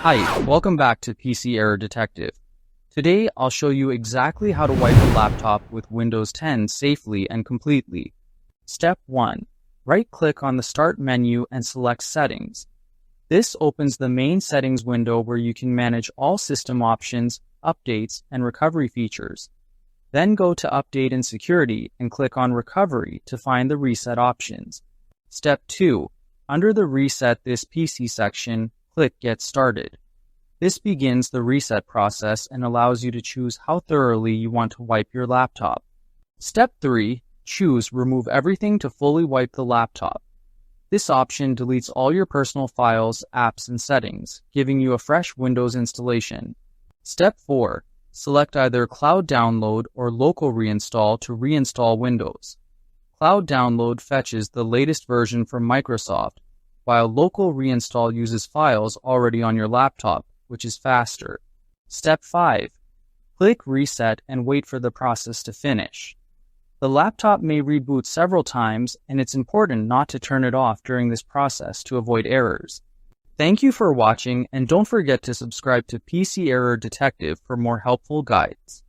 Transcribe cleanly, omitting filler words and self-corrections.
Hi, welcome back to PC Error Detective. Today, I'll show you exactly how to wipe a laptop with Windows 10 safely and completely. Step 1. Right-click on the Start menu and select Settings. This opens the main settings window where you can manage all system options, updates, and recovery features. Then go to Update and Security and click on Recovery to find the reset options. Step 2. Under the Reset This PC section, click Get Started. This begins the reset process and allows you to choose how thoroughly you want to wipe your laptop. Step 3. Choose Remove Everything to fully wipe the laptop. This option deletes all your personal files, apps, and settings, giving you a fresh Windows installation. Step 4. Select either Cloud Download or Local Reinstall to reinstall Windows. Cloud Download fetches the latest version from Microsoft, while Local Reinstall uses files already on your laptop, which is faster. Step 5. Click Reset and wait for the process to finish. The laptop may reboot several times, and it's important not to turn it off during this process to avoid errors. Thank you for watching, and don't forget to subscribe to PC Error Detective for more helpful guides.